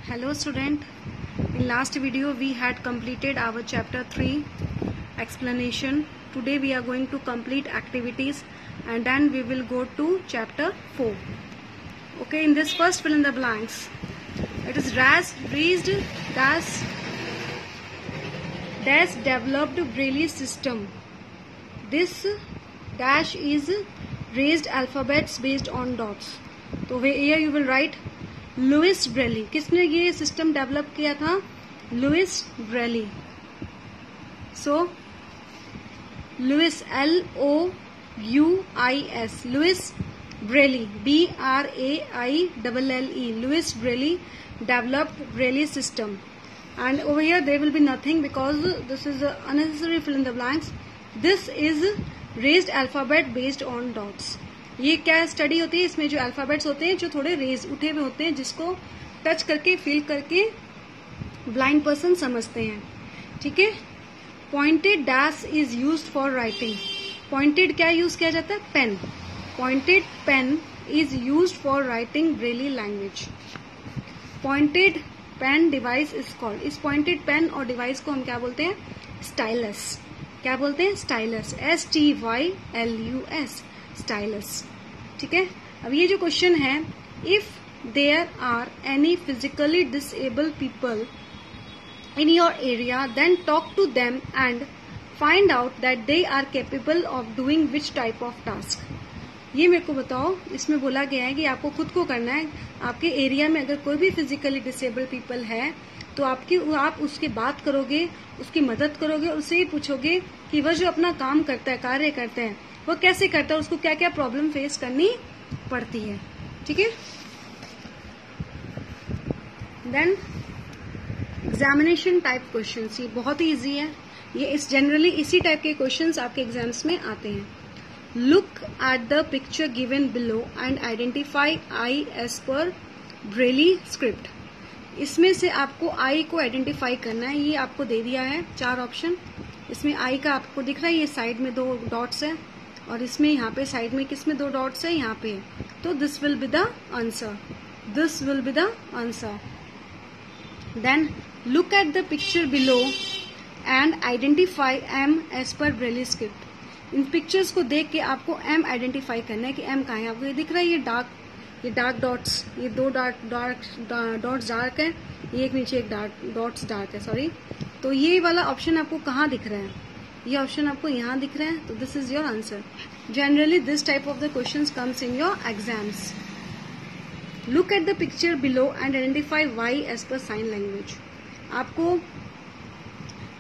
Hello student, in last video we had completed our chapter 3 explanation. Today we are going to complete activities and then we will go to chapter 4. Okay, in this first fill in the blanks. It is raised dash developed Braille system. This dash is raised alphabets based on dots. तो here you will write Louis Braille. किसने ये system develop किया था? Louis Braille. So Louis LOUIS Louis Braille BRAILLE Louis Braille developed Braille system. And over here there will be nothing because this is unnecessary fill in the blanks. This is raised alphabet based on dots. ये क्या study होती है? इसमें जो alphabets होते हैं जो थोड़े रेज उठे हुए होते हैं जिसको टच करके फील करके ब्लाइंड पर्सन समझते हैं. ठीक है. Pointed dash is used for writing. Pointed क्या यूज किया जाता है? Pen. Pointed pen is used for writing Braille language. Pointed pen device is called. इस पॉइंटेड पेन और डिवाइस को हम क्या बोलते हैं? स्टाइलस. क्या बोलते हैं? स्टाइलस. STYLUS stylus. ठीक है. अब ये जो क्वेश्चन है, if there are any physically disable people in your area then talk to them and find out that they are capable of doing which type of task. ये मेरे को बताओ. इसमें बोला गया है कि आपको खुद को करना है. आपके एरिया में अगर कोई भी फिजिकली डिसेबल पीपल है तो आप उसकी बात करोगे, उसकी मदद करोगे, उससे ही पूछोगे कि वह जो अपना काम करता है, कार्य करता है, वो कैसे करता है, उसको क्या क्या प्रॉब्लम फेस करनी पड़ती है. ठीक है. Then examination type questions. ये बहुत ही इजी है. ये इस जनरली इसी टाइप के क्वेश्चंस आपके एग्जाम्स में आते हैं. Look at the picture given below and identify I as per Braille script. इसमें से आपको आई को आइडेंटिफाई करना है. ये आपको दे दिया है 4 ऑप्शन. इसमें आई का आपको दिख रहा है, ये साइड में 2 डॉट्स है और इसमें यहाँ पे साइड में किसमें 2 डॉट्स है? यहाँ पे. तो this will be the answer. This will be the answer. Then look at the picture below and identify M as per Braille script. इन पिक्चर्स को देख के आपको एम आइडेंटिफाई करना है कि एम कहाँ है. आपको ये दिख रहा है, ये डार्क डॉट्स, ये 2 डॉट्स डार्क है, ये एक नीचे एक डॉट्स डार्क है, सॉरी. तो ये वाला ऑप्शन आपको कहाँ दिख रहा है? ये ऑप्शन आपको यहाँ दिख रहा है. तो this is your answer. Generally this type of the questions comes in your exams. Look at the picture below and identify Y as per sign language. आपको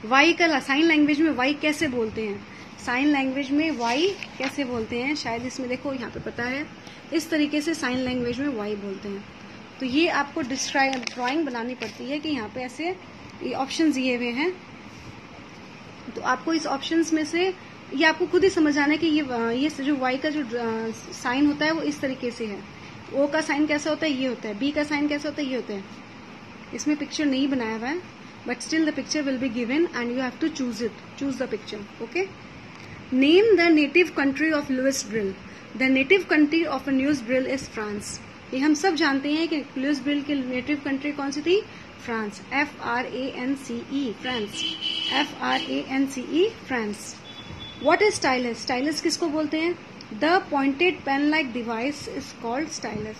वाई का साइन लैंग्वेज में वाई कैसे बोलते हैं? साइन लैंग्वेज में Y कैसे बोलते हैं? शायद इसमें देखो यहाँ पे पता है. इस तरीके से साइन लैंग्वेज में वाई बोलते हैं. तो ये आपको ड्राइंग बनानी पड़ती है कि यहाँ पे ऐसे ये ऑप्शंस दिए हुए हैं. तो आपको इस ऑप्शंस में से ये आपको खुद ही समझ आना है कि ये जो वाई का जो साइन होता है वो इस तरीके से है. ओ का साइन कैसा होता है? ये होता है. बी का साइन कैसा होता है? ये होता है. इसमें पिक्चर नहीं बनाया हुआ है but still the picture will be given and you have to choose the picture. Okay. Name the native country of Louis Braille. The native country of Louis Braille is France. ये हम सब जानते हैं कि लुइस ब्रेल की native country कौन सी थी? France. FRANCE France. FRANCE France. What is stylus? Stylus किसको बोलते हैं? The pointed pen like device is called stylus.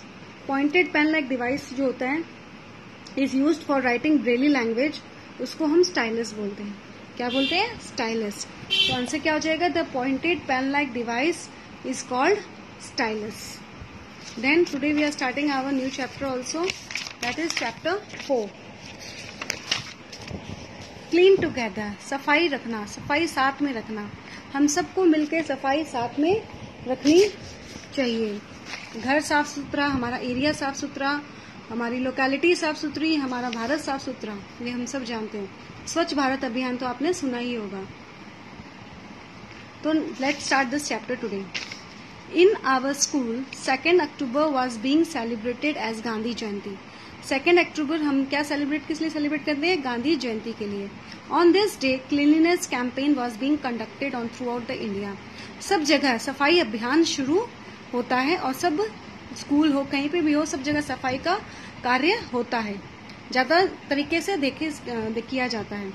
Pointed pen like device जो होता है is used for writing Braille language, उसको हम स्टाइलस बोलते हैं. क्या बोलते हैं? स्टाइलस. तो आंसर क्या हो जाएगा? The pointed pen like device is called stylus. Then today we are starting our new chapter also, that is chapter 4. Clean together. सफाई रखना, सफाई साथ में रखना. हम सबको मिलकर सफाई साथ में रखनी चाहिए. घर साफ सुथरा, हमारा एरिया साफ सुथरा, हमारी लोकेलिटी साफ सुथरी, हमारा भारत साफ सुथरा, ये हम सब जानते हैं. स्वच्छ भारत अभियान तो आपने सुना ही होगा. तो let's start this chapter today. In our school, 2nd October was being celebrated as Gandhi Jayanti. 2nd अक्टूबर हम क्या किस लिए सेलिब्रेट करते हैं? गांधी जयंती के लिए. On this day, cleanliness campaign was being conducted on throughout the India. सब जगह सफाई अभियान शुरू होता है और सब स्कूल हो, कहीं पे भी हो, सब जगह सफाई का कार्य होता है. ज्यादा तरीके से किया जाता है।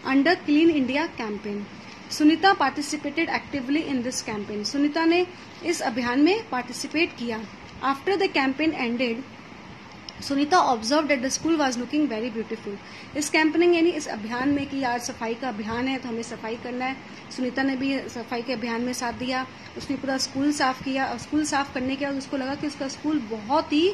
Under clean India campaign, Sunita participated actively in this campaign, Sunita ने इस अभियान में पार्टिसिपेट किया। After the campaign ended, Sunita observe that the school was looking very beautiful. इस कैंपेनिंग यानी इस अभियान में कि आज सफाई का अभियान है तो हमें सफाई करना है, सुनीता ने भी सफाई के अभियान में साथ दिया। उसने पूरा स्कूल साफ किया और स्कूल साफ करने के बाद उसको लगा कि उसका स्कूल बहुत ही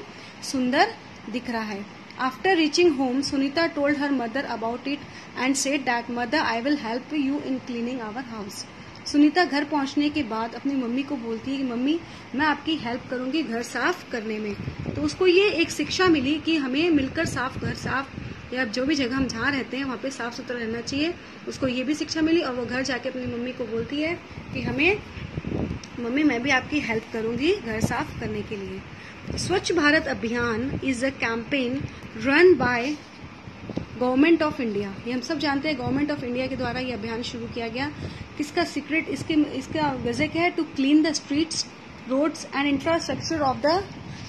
सुंदर दिख रहा है। After reaching home, Sunita told her mother about it and said that mother I will help you in cleaning our house. Sunita घर पहुंचने के बाद अपनी मम्मी को बोलती है कि मम्मी मैं आपकी हेल्प करूंगी घर साफ करने में। तो उसको ये एक शिक्षा मिली कि हमें मिलकर घर साफ या जो भी जगह हम जहाँ रहते हैं वहाँ पे साफ सुथरा रहना चाहिए। उसको ये भी शिक्षा मिली और वो घर जाके अपनी मम्मी को बोलती है कि मम्मी मैं भी आपकी हेल्प करूंगी घर साफ करने के लिए। स्वच्छ भारत अभियान is a campaign run by government of India. ये हम सब जानते हैं गवर्नमेंट ऑफ इंडिया के द्वारा ये अभियान शुरू किया गया। किसका सीक्रेट, इसका वजह क्या है? To clean the streets, roads and infrastructure of the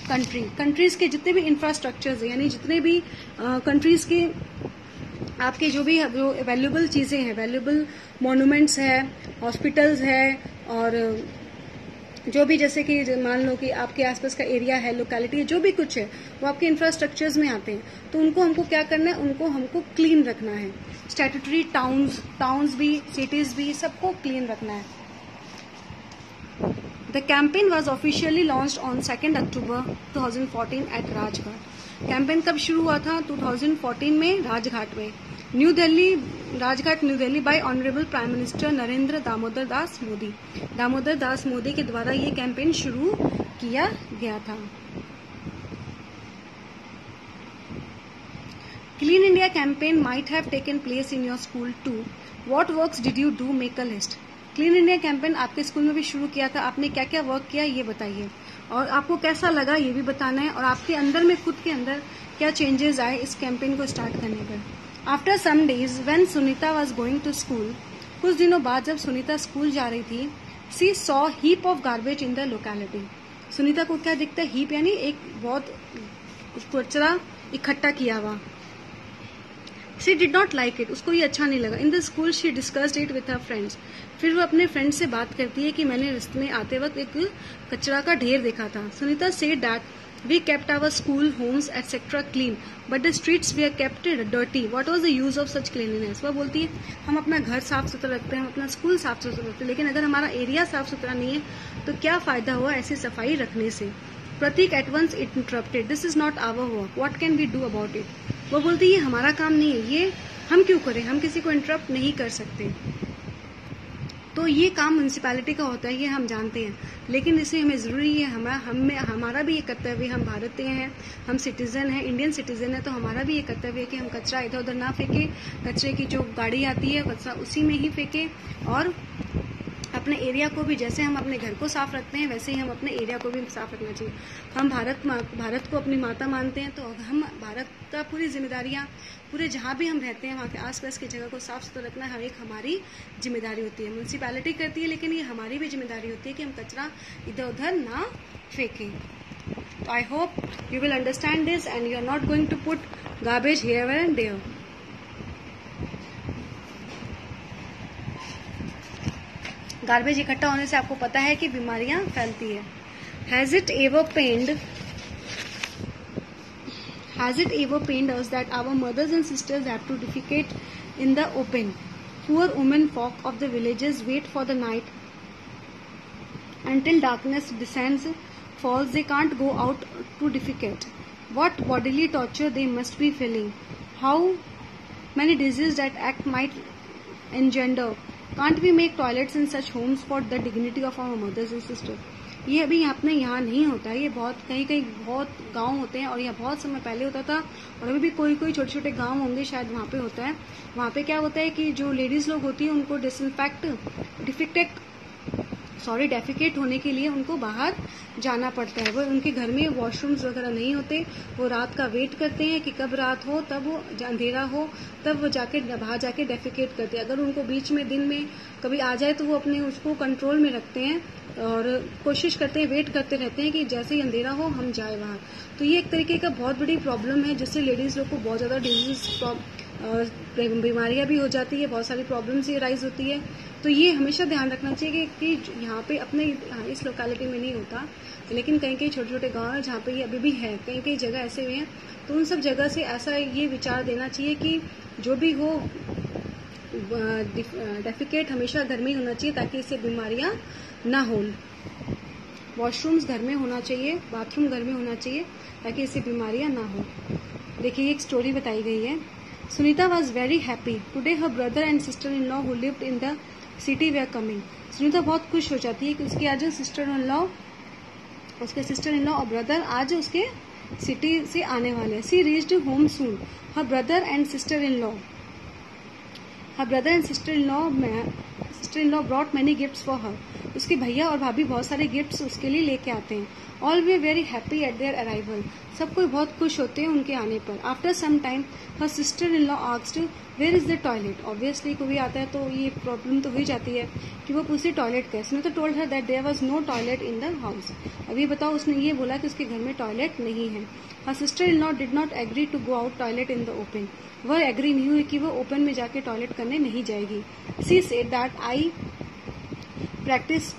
country. Countries के जितने भी इंफ्रास्ट्रक्चर्स है यानी जितने भी कंट्रीज के आपके जो वैल्यूएबल चीजें हैं, वैल्यूएबल मॉन्यूमेंट्स है, हॉस्पिटल्स है और जो भी जैसे कि मान लो कि आपके आसपास का एरिया है, लोकेलिटी है, जो भी कुछ है वो आपके इंफ्रास्ट्रक्चर्स में आते हैं। तो उनको हमको क्या करना है? उनको हमको क्लीन रखना है। स्टैट्यूटरी टाउन्स भी, सिटीज भी, सबको क्लीन रखना है। The campaign was officially launched on 2 October 2014 at Rajghat. Campaign कब शुरू हुआ था? 2014 में राजघाट में, New Delhi, Rajghat New Delhi by honourable prime minister Narendra Damodar Das Modi. Damodar Das Modi के द्वारा ये कैंपेन शुरू किया गया था। Clean India campaign might have taken place in your school too. What works did you do? Make a list. Clean India campaign आपके स्कूल में भी शुरू किया था, आपने क्या क्या वर्क किया ये बताइए और आपको कैसा लगा ये भी बताना है और आपके अंदर में खुद के अंदर क्या चेंजेस आए इस कैंपेन को स्टार्ट करने पर। After some days when Sunita was going to school, कुछ दिनों बाद जब सुनीता स्कूल जा रही थी, she saw heap of garbage in the locality. Sunita को क्या दिखता है? हीप यानी एक बहुत कचरा इकट्ठा किया हुआ। She did not like it, उसको ये अच्छा नहीं लगा। In the school she discussed it with her friends. फिर वो अपने फ्रेंड से बात करती है कि मैंने रास्ते में आते वक्त एक कचरा का ढेर देखा था। Sunita said that we kept our school, homes, etc. clean, but the streets were kept dirty. What was the use of such cleanliness? वह बोलती है हम अपना घर साफ सुथरा रखते हैं, हम अपना स्कूल साफ सुथरा रखते हैं, लेकिन अगर हमारा एरिया साफ सुथरा नहीं है तो क्या फायदा हुआ ऐसी सफाई रखने से। Prateek at once interrupted, this is not our work, what can we do about it. वो बोलती है हमारा काम नहीं है, ये हम क्यों करें, हम किसी को इंटरप्ट नहीं कर सकते। तो ये काम म्यूनिसिपैलिटी का होता है, ये हम जानते हैं, लेकिन इसमें हमें जरूरी है, हमारा भी ये कर्तव्य, हम भारतीय हैं, हम सिटीजन हैं, इंडियन सिटीजन है, तो हमारा भी ये कर्तव्य है कि हम कचरा इधर उधर ना फेंके, कचरे की जो गाड़ी आती है कचरा उसी में ही फेंके और अपने एरिया को भी, जैसे हम अपने घर को साफ रखते हैं वैसे ही हम अपने एरिया को भी साफ रखना चाहिए। हम भारत को अपनी माता मानते हैं, तो हम भारत का पूरी जिम्मेदारियां, पूरे जहाँ भी हम रहते हैं वहाँ के आसपास की जगह को साफ सुथरा रखना हमारी जिम्मेदारी होती है। म्यूनिसिपैलिटी करती है, लेकिन ये हमारी भी जिम्मेदारी होती है कि हम कचरा इधर उधर ना फेंकें। तो I hope you will understand this and you are not going to put garbage here and there. Garbage इकट्ठा होने से आपको पता है कि बीमारियां फैलती है। Has it ever pained us that our mothers and sisters have to defecate in the open? Poor women folk of the villages wait for the night until darkness descends, falls. They can't go out to defecate. What bodily torture they must be feeling. How many diseases that act might engender. Can't we make toilets in such homes for the dignity of our mothers and sisters? ये अभी अपने यहाँ नहीं होता है, ये बहुत कहीं बहुत गांव होते हैं और यह बहुत समय पहले होता था और अभी भी कोई छोटे छोटे गांव होंगे शायद वहाँ पे होता है। वहाँ पे क्या होता है कि जो लेडीज लोग होती है उनको डेफिकेट होने के लिए उनको बाहर जाना पड़ता है। वो उनके घर में वॉशरूम्स वगैरह नहीं होते, वो रात का वेट करते हैं कि कब रात हो, तब वो अंधेरा हो, तब वो बाहर जाके डेफिकेट करते हैं। अगर उनको बीच में दिन में कभी आ जाए तो वो अपने उसको कंट्रोल में रखते हैं और कोशिश करते हैं, वेट करते रहते हैं कि जैसे ही अंधेरा हो हम जाए बाहर। तो ये एक तरीके का बहुत बड़ी प्रॉब्लम है, जिससे लेडीज लोग को बहुत ज़्यादा बीमारियां भी हो जाती है, बहुत सारी प्रॉब्लम्स ये राइज होती है। तो ये हमेशा ध्यान रखना चाहिए कि यहाँ पे अपने इस लोकेलिटी में नहीं होता, लेकिन कहीं कहीं छोटे छोटे गाँव है जहाँ पे ये अभी भी है, कहीं कहीं जगह ऐसे हुए हैं, तो उन सब जगह से ऐसा ये विचार देना चाहिए कि जो भी हो डेफिकेट हमेशा घर में ही होना चाहिए, ताकि इससे बीमारियां ना हो। वॉशरूम्स घर में होना चाहिए, बाथरूम घर में होना चाहिए, ताकि इससे बीमारियां ना हो। देखिए एक स्टोरी बताई गई है। Sunita was very happy today, her brother and sister in law who lived in the city they are coming. Sunita बहुत खुश हो जाती है कि उसके आज सिस्टर इन लॉ और ब्रदर आज उसके सिटी से आने वाले हैं। She reached home soon, her brother and sister in law brought many gifts for her. उसके भैया और भाभी बहुत सारे गिफ्ट्स उसके लिए लेके आते हैं। Always very happy at their arrival, सब कोई बहुत खुश होते हैं उनके आने पर। After some time her sister in law asked where is the toilet. Obviously कोई आता है तो ये प्रॉब्लम तो हो ही जाती है कि वो पूछती टॉयलेट का। उसने तो told her that there was no toilet in the house. अभी बताओ, उसने ये बोला कि उसके घर में टॉयलेट नहीं है। Her sister in law did not agree to go out toilet in the open. वह एग्री नहीं हुई कि वो ओपन में जाके टॉयलेट करने नहीं जाएगी। She said that I practise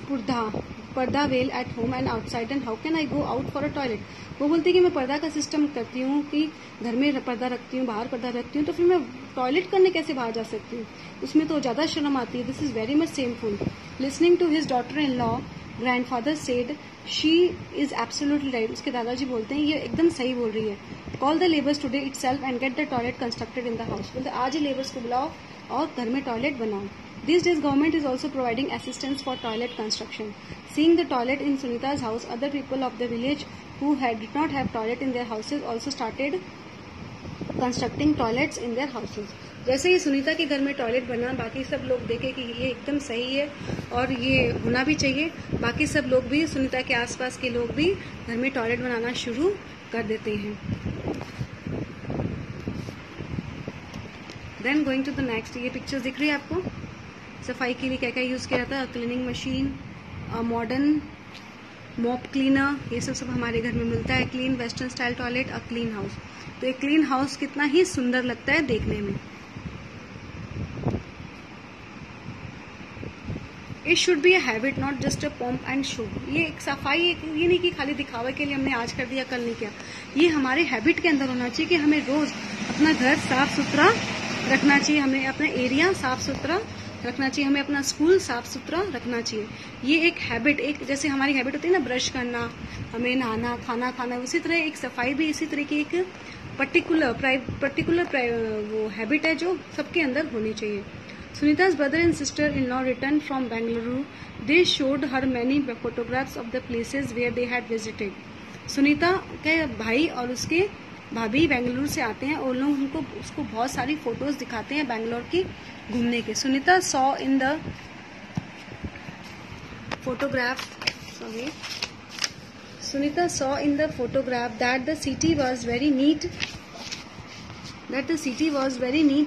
पर्दा well at home and outside and how can I go out for a toilet. वो बोलती है कि मैं पर्दा का सिस्टम करती हूँ कि घर में पर्दा रखती हूँ, बाहर पर्दा रखती हूँ, तो फिर मैं टॉयलेट करने कैसे बाहर जा सकती हूँ, उसमें तो ज्यादा शर्म आती है। This is very much shameful. Listening to his daughter in law grandfather said she is absolutely right. उसके दादाजी बोलते हैं ये एकदम सही बोल रही है। Call the labours today itself and get the toilet constructed in the house. बोलते आज ही लेबर्स को बुलाओ और घर में टॉयलेट बनाओ। These days government is also providing assistance for toilet construction. Seeing the toilet in Sunita's house, other people of the village who did not have toilet in their houses also started constructing toilets in their houses. जैसे ही सुनीता के घर में toilet बना, बाकी सब लोग देखे कि ये एकदम सही है और ये होना भी चाहिए, बाकी सब लोग भी, सुनीता के आसपास के लोग भी घर में टॉयलेट बनाना शुरू कर देते हैं। Then going to the next, ये पिक्चर्स दिख रही है आपको। सफाई के लिए क्या क्या यूज किया जाता है, cleaning machine, modern mop cleaner, ये सब हमारे घर में मिलता है। Clean western style toilet, a clean house. तो एक क्लीन हाउस कितना ही सुंदर लगता है देखने में। It should be a habit not just a pump and show. ये एक सफाई ये नहीं कि खाली दिखावे के लिए हमने आज कर दिया कल नहीं किया, ये हमारे हैबिट के अंदर होना चाहिए कि हमें रोज अपना घर साफ सुथरा रखना चाहिए, हमें अपना एरिया साफ सुथरा रखना चाहिए, हमें अपना स्कूल साफ सुथरा रखना चाहिए। ये एक हैबिट, एक जैसे हमारी हैबिट होती है ना ब्रश करना, हमें नहाना, खाना खाना, उसी तरह एक सफाई भी इसी तरह की एक पर्टिकुलर वो हैबिट है जो सबके अंदर होनी चाहिए। सुनीता's brother and sister-in-law returned from Bengaluru. They showed her many photographs of the places where they had visited. Sunita के भाई और उसके भाभी बेंगलुरु से आते हैं और लोग उसको बहुत सारी फोटोज दिखाते हैं बेंगलोर की घूमने के। Sunita saw in the photograph that the city was very neat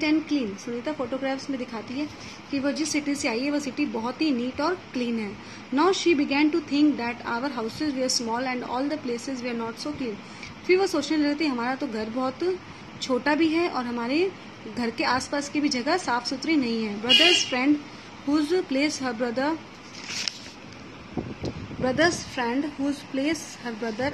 and clean. Sunita photographs में दिखाती है कि वो जिस सिटी से आई है वो सिटी बहुत ही नीट और क्लीन है। Now she began to think that our houses were small and all the places were not so clean. फिर वो सोचने लगी थी हमारा तो घर बहुत छोटा भी है और हमारे घर के आसपास की भी जगह साफ सुथरी नहीं है। Brother's friend whose place her brother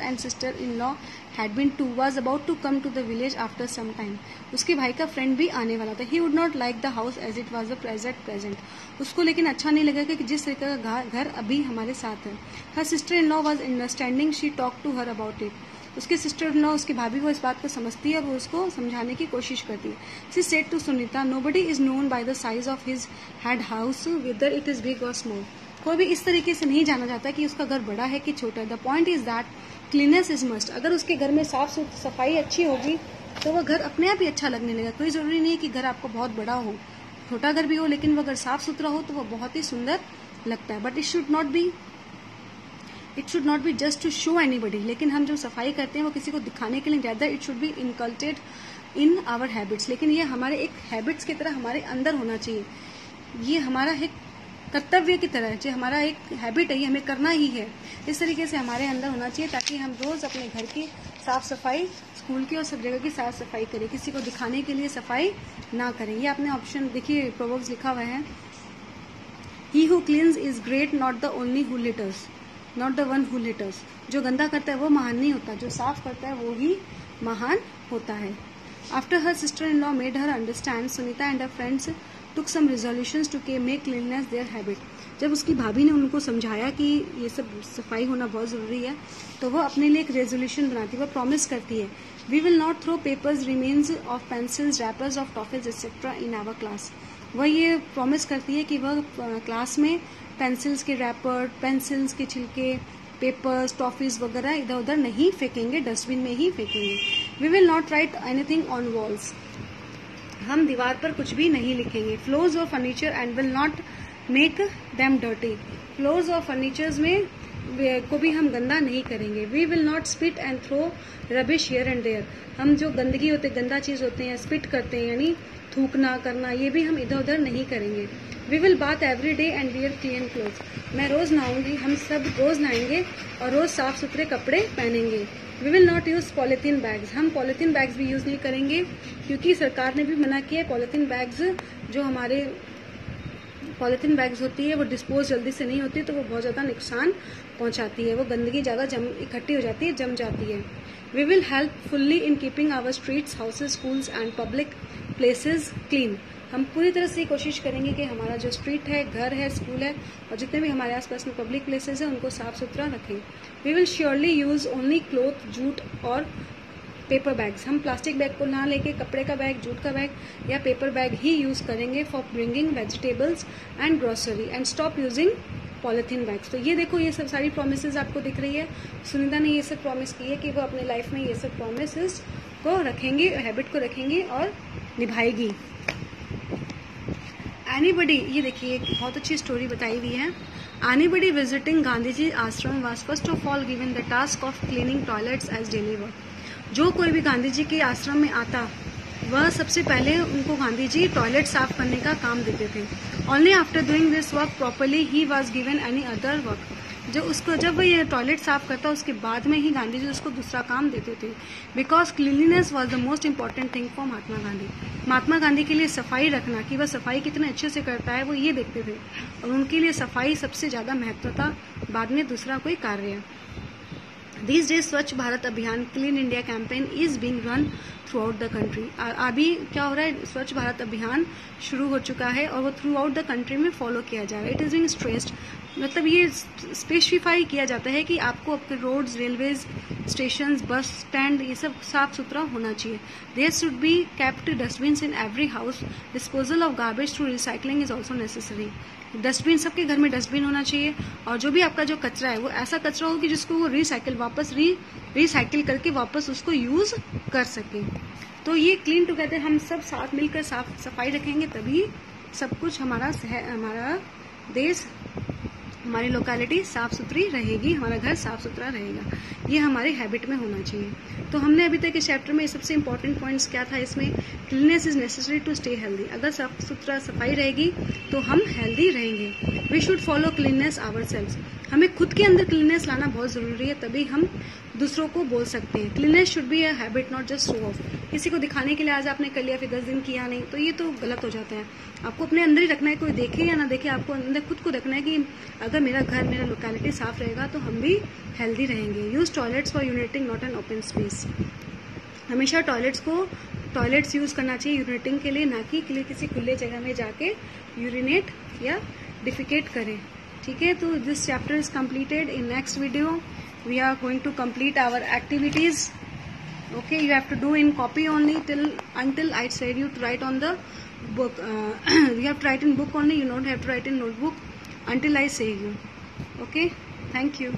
and sister-in-law had been to was about to come to the village after some time. उसके भाई का फ्रेंड भी आने वाला था। He would not like the house as it was a present. उसको लेकिन अच्छा नहीं लगा कि जिस तरह का घर अभी हमारे साथ है। Her sister-in-law was understanding. She talked to her about it. उसके सिस्टर-in-law, उसकी भाभी वो इस बात को समझती है और वो उसको समझाने की कोशिश करती है। She said to Sunita, nobody is known by the size of his head house, whether it is big or small. कोई भी इस तरीके से नहीं जाना जाता कि उसका घर बड़ा है कि छोटा है। The point is that cleanness is must. अगर उसके घर में साफ सफाई अच्छी होगी तो वह घर अपने आप ही अच्छा लगने लगेगा। कोई जरूरी नहीं कि घर आपको बहुत बड़ा हो, छोटा घर भी हो, लेकिन वो अगर साफ सुथरा हो तो वह बहुत ही सुंदर लगता है। But it should not be just to show anybody. लेकिन हम जब सफाई करते हैं वो किसी को दिखाने के लिए नहीं रहता। It should be inculcated in our habits. लेकिन ये हमारे एक हैबिट्स की तरह हमारे अंदर होना चाहिए। ये हमारा एक कर्तव्य की तरह, जो हमारा एक हैबिट है, ये हमें करना ही है, इस तरीके से हमारे अंदर होना चाहिए, ताकि हम रोज अपने घर की साफ सफाई, स्कूल की और सब जगह की साफ सफाई करें, किसी को दिखाने के लिए सफाई ना करें। ये आपने ऑप्शन देखिए, प्रोवर्ब्स लिखा हुआ है, he who cleans is great, not the only who litres, not the one who litres. जो गंदा करता है वो महान नहीं होता, जो साफ करता है वो ही महान होता है। After her sister in law made her understand, Sunita and her friends took some resolutions to make cleanliness their habit। जब उसकी भाभी ने उनको समझाया कि ये सब सफाई होना बहुत जरूरी है, तो वो अपने लिए एक रेजोल्यूशन बनाती है, वो प्रॉमिस करती है, we will not throw papers remains of pencils, wrappers of toffees etcetera in our class. वह ये प्रॉमिस करती है कि वह क्लास में पेंसिल्स के रैपर, पेंसिल्स के छिलके, पेपर्स, टॉफीज वगैरह इधर उधर नहीं फेंकेंगे, डस्टबिन में ही फेंकेंगे। We will not write anything on walls, हम दीवार पर कुछ भी नहीं लिखेंगे। फ्लोर्स और furniture and will not make them dirty, floors और फर्नीचर्स में को भी हम गंदा नहीं करेंगे। We will not spit and throw rubbish here and there, हम जो गंदगी होते, गंदा चीज होते हैं, स्पिट करते हैं यानी थूकना करना, ये भी हम इधर उधर नहीं करेंगे। We will bath every day and wear clean cloth, मैं रोज नहाऊंगी, हम सब रोज नहाएंगे और रोज साफ सुथरे कपड़े पहनेंगे। We will not use polythene bags, हम पॉलिथीन बैग्स भी यूज नहीं करेंगे, क्योंकि सरकार ने भी मना किया है। पॉलिथीन बैग्स, जो हमारे पॉलिथीन बैग्स होती है वो डिस्पोज जल्दी से नहीं होती, तो वो बहुत ज्यादा नुकसान पहुंचाती है, वो गंदगी ज्यादा इकट्ठी हो जाती है, जम जाती है। We will help fully in keeping our streets, houses, schools and public places clean, हम पूरी तरह से कोशिश करेंगे कि हमारा जो स्ट्रीट है, घर है, स्कूल है और जितने भी हमारे आसपास में पब्लिक प्लेसेस है उनको साफ सुथरा रखें। We will surely use only cloth, jute और पेपर बैग्स, हम प्लास्टिक बैग को ना लेके कपड़े का बैग, जूट का बैग या पेपर बैग ही यूज करेंगे for bringing vegetables and grocery and stop using polythene bags. तो ये देखो, ये सब सारी प्रोमिसेस आपको दिख रही है। सुनीता ने ये सब प्रॉमिस की है कि वो अपने लाइफ में ये सब प्रोमिसेस को रखेंगी, हैबिट को रखेंगी और निभाएगी। एनीबडी, ये देखिए एक बहुत अच्छी स्टोरी बताई हुई है। Anybody visiting Gandhi ji ashram was first of all given the task of cleaning toilets as daily work, जो कोई भी गांधी जी के आश्रम में आता वह सबसे पहले उनको गांधी जी टॉयलेट साफ करने का काम देते थे। Only after doing this work properly he was given any other work, जब वह ये टॉयलेट साफ करता उसके बाद में ही गांधी जी उसको दूसरा काम देते थे। Because cleanliness was the most important thing for Mahatma Gandhi, Mahatma Gandhi के लिए सफाई रखना, कि वह सफाई कितने अच्छे से करता है वो ये देखते थे, और उनके लिए सफाई सबसे ज्यादा महत्व था, बाद में दूसरा कोई कार्य। These days स्वच्छ भारत अभियान, clean India campaign is being run through out the country. अभी क्या हो रहा है, स्वच्छ भारत अभियान शुरू हो चुका है और वो थ्रू आउट द कंट्री में फॉलो किया जा रहा है। इट इज बीइंग स्ट्रेस्ड, मतलब ये स्पेसिफाई किया जाता है कि आपको आपके roads, railways station, bus stand, ये सब साफ सुथरा होना चाहिए। There should be kept dustbin in every house, disposal of garbage through recycling is also necessary. Dustbin, सबके घर में डस्टबिन होना चाहिए, और जो भी आपका जो कचरा है वो ऐसा कचरा हो कि जिसको वो रिसाइकिल करके वापस उसको यूज कर सके। तो ये क्लीन टुगेदर, हम सब साथ मिलकर साफ सफाई रखेंगे, तभी सब कुछ हमारा देश, हमारी लोकेलिटी साफ सुथरी रहेगी, हमारा घर साफ सुथरा रहेगा। ये हमारे हैबिट में होना चाहिए। तो हमने अभी तक इस चैप्टर में सबसे इंपॉर्टेंट पॉइंट्स क्या था इसमें, cleanness is necessary to stay healthy, अगर साफ सुथरा सफाई रहेगी तो हम हेल्दी रहेंगे। We should follow cleanness ourselves, हमें खुद के अंदर क्लीननेस लाना बहुत जरूरी है, तभी हम दूसरों को बोल सकते हैं। Cleanness should be a habit, not just show off, किसी को दिखाने के लिए आज आपने कर लिया फिर 10 दिन किया नहीं, तो ये तो गलत हो जाता है। आपको अपने अंदर ही रखना है, कोई देखे या ना देखे, आपको अंदर खुद को रखना है कि अगर मेरा घर, मेरा लोकेलिटी साफ रहेगा तो हम भी हेल्दी रहेंगे। Use toilets for urinating, not an open space, हमेशा टॉयलेट्स यूज करना चाहिए यूरिनेटिंग के लिए, ना कि किसी खुले जगह में जाके यूरिनेट या डिफिकेट करें। ठीक है, तो this chapter is completed. In next video we are going to complete our activities. Okay, you have to do in copy only until I said you to write on the book. You have to write in book only, you don't have to write in notebook until I say you. Okay, thank you.